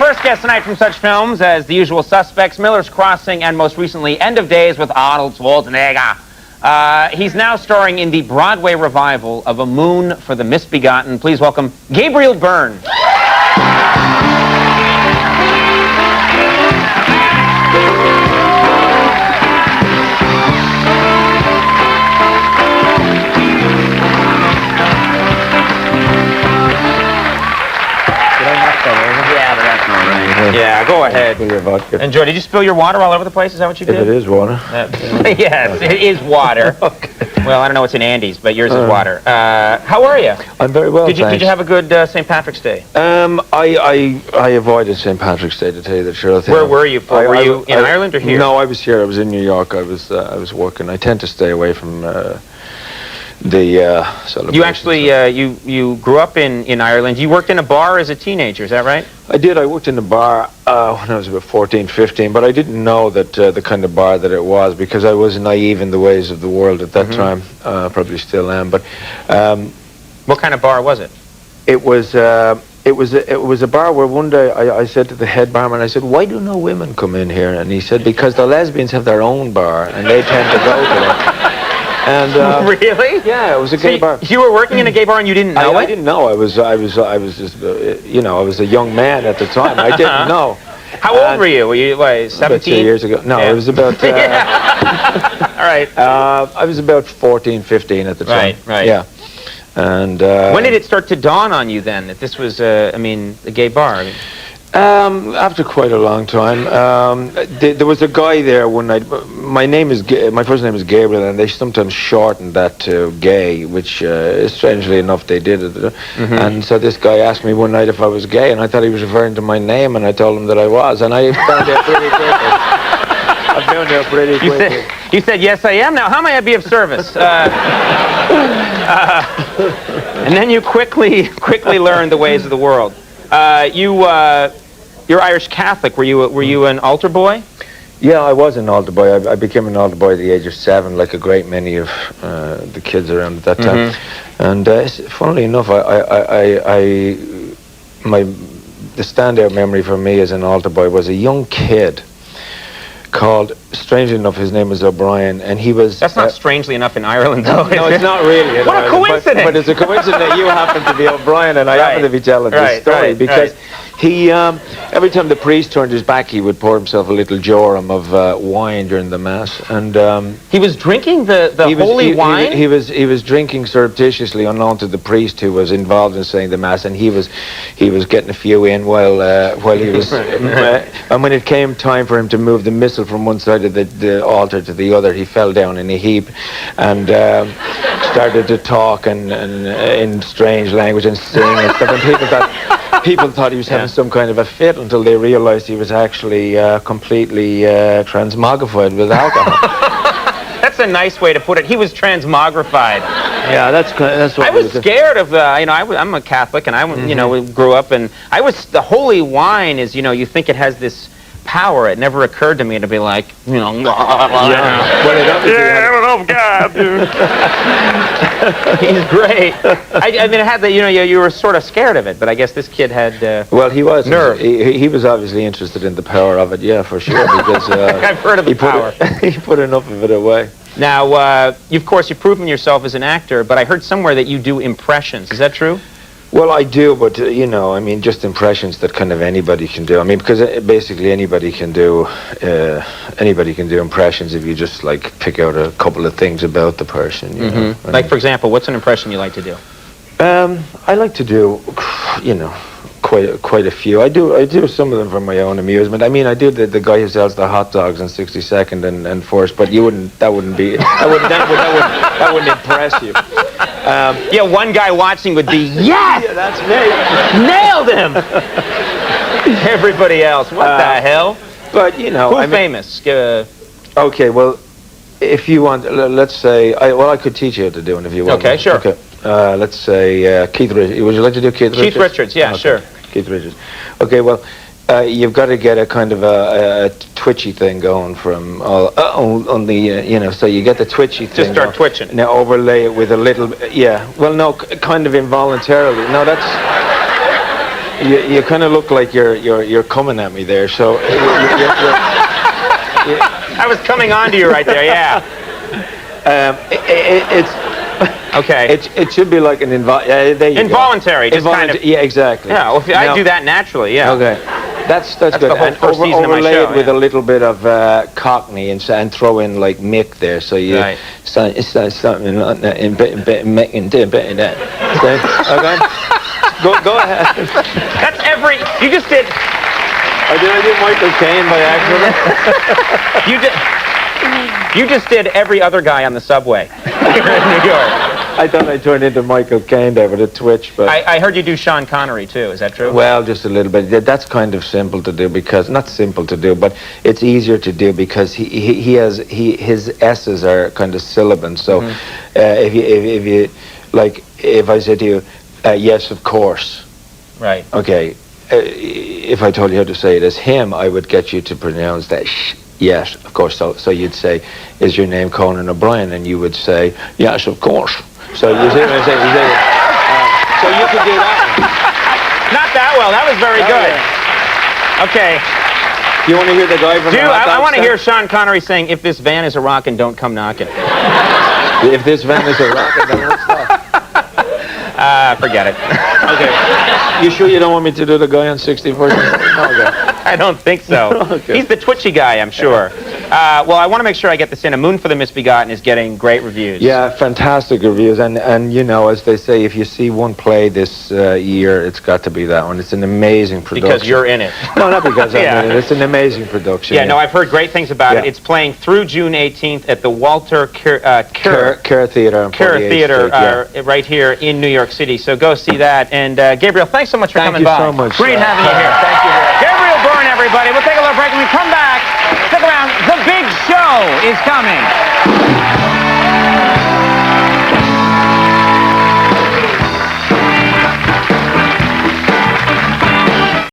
first guest tonight from such films as The Usual Suspects, Miller's Crossing, and most recently, End of Days with Arnold Schwarzenegger. He's now starring in the Broadway revival of A Moon for the Misbegotten. Please welcome Gabriel Byrne. Yeah, go ahead. Enjoy. Did you spill your water all over the place? Is that what you did? If it is water. Yes, it is water. Okay. Well, I don't know what's in Andes, but yours is water. How are you? I'm very well, Did you have a good St. Patrick's Day? I avoided St. Patrick's Day, to tell you the truth. Where were you? Were you in Ireland or here? No, I was here. I was in New York. I was working. I tend to stay away from the celebrations. You actually you grew up in Ireland. You worked in a bar as a teenager, is that right? I did. I worked in a bar when I was about 14, 15, but I didn't know that the kind of bar that it was, because I was naive in the ways of the world at that time. Probably still am. But what kind of bar was it? It was a bar where one day I said to the head barman, I said, "Why do no women come in here?" And he said, "Because the lesbians have their own bar and they tend to go to it." And really? Yeah, it was a gay bar. You were working in a gay bar and you didn't know it? I didn't know. I was just, you know, I was a young man at the time. I didn't know. How old were you? Were you like 17? About 2 years ago. No, it was about. All right. I was about 14, 15 at the time. Right. Yeah. And when did it start to dawn on you then that this was, I mean, a gay bar? I mean, after quite a long time, there was a guy there one night. My first name is Gabriel, and they sometimes shortened that to Gay, which strangely enough they did it. And so this guy asked me one night if I was gay, and I thought he was referring to my name, and I told him that I was, and I found out pretty quickly. I found out pretty quickly. You said, "Yes, I am." Now, how may I be of service? And then you quickly learned the ways of the world. You're Irish Catholic. Were you an altar boy? Yeah, I was an altar boy. I became an altar boy at the age of 7, like a great many of the kids around at that time. And funnily enough, the standout memory for me as an altar boy was a young kid called, strangely enough, his name was Brien, and he was... That's not strangely enough in Ireland, though. No, it's not really. What a coincidence! But it's a coincidence that you happen to be O'Brien, and I happen to be telling this story, because he, every time the priest turned his back, he would pour himself a little jorum of wine during the mass, and... he was drinking the holy wine? He was drinking surreptitiously, unknown to the priest who was involved in saying the mass, and he was getting a few in while he was... And when it came time for him to move the missal from one side of the altar to the other, he fell down in a heap and started to talk and in strange language and sing and stuff. And people thought he was having some kind of a fit until they realized he was actually completely transmogrified with alcohol. That's a nice way to put it. He was transmogrified. Yeah, that's what I was scared of the. You know, I'm a Catholic, and I you know, grew up, and the holy wine is, you know, you think it has this power. It never occurred to me to be like, you know, I don't know, God, dude. He's great. I mean, it had the, you know, you were sort of scared of it, but I guess this kid had well, he was nerve. He was obviously interested in the power of it, yeah, for sure, because I've heard of the power. He put enough of it away. Now, of course, you've proven yourself as an actor, but I heard somewhere that you do impressions. Is that true? Well, I do, but you know, I mean, just impressions that kind of anybody can do. I mean, because basically anybody can do impressions if you just like pick out a couple of things about the person. You know? Like, for example, what's an impression you like to do? I like to do, you know, quite a few. I do some of them for my own amusement. I mean, I do the guy who sells the hot dogs on 62nd and First, but that wouldn't impress you. Yeah, one guy watching would be, yes! Yeah, that's me. Nailed him! Everybody else, what the hell? But, you know... Who's famous? Okay, well, if you want, let's say... I could teach you how to do it if you want. Okay, sure. Okay. Let's say Keith Richards. Would you like to do Keith Richards? Keith Richards, yeah, okay. Sure. Keith Richards. Okay, well... you've got to get a kind of a twitchy thing going from on the you know, so you get the twitchy thing. Just start twitching. Now overlay it with a little, yeah. Well, no, kind of involuntarily. No, that's You kind of look like you're coming at me there. So I was coming on to you right there. Yeah. It's okay. It should be like an involuntary. Just kind of. Yeah, exactly. Yeah. Well, I do that naturally. Yeah. Okay. That's good. The whole And first season of my overlay show, it with a little bit of Cockney and throw in like Mick there, so you it's something like that in Mick and that. Okay. Go ahead. That's every. You just did. Or did I do Michael Caine by accident? You did. You just did every other guy on the subway here in New York. I thought I turned into Michael Caine there with a twitch, but I heard you do Sean Connery too. Is that true? well, just a little bit. That's kind of simple to do because not simple to do, but it's easier to do because his S's are kind of sibilant. So if you like, if I said to you, yes, of course. Right. Okay. If I told you how to say it as him, I would get you to pronounce that sh. Yes, of course. So you'd say, is your name Conan O'Brien? And you would say, yes, of course. So you see what I'm saying? So you could do that one. Not that well. That was very good. Okay. You want to hear the guy from I want to hear Sean Connery saying, if this van is a rockin', don't come knocking. If this van is a rockin', then let's stop. Forget it. Okay. You sure you don't want me to do the guy on 64th? Okay. I don't think so. Okay. He's the twitchy guy, I'm sure. Well, I want to make sure I get this in. A Moon for the Misbegotten is getting great reviews. Yeah, fantastic reviews. And you know, as they say, if you see one play this year, it's got to be that one. It's an amazing production. Because you're in it. No, not because I'm in it. It's an amazing production. Yeah, no, I've heard great things about it. It's playing through June 18th at the Walter Kerr Theater. Right here in New York City. So go see that. And Gabriel, thanks so much for coming by. Thank you so much. Great having you here. Thank you. Gabriel Byrne, everybody. We'll take a little break. When we come back, stick around. The big show is coming.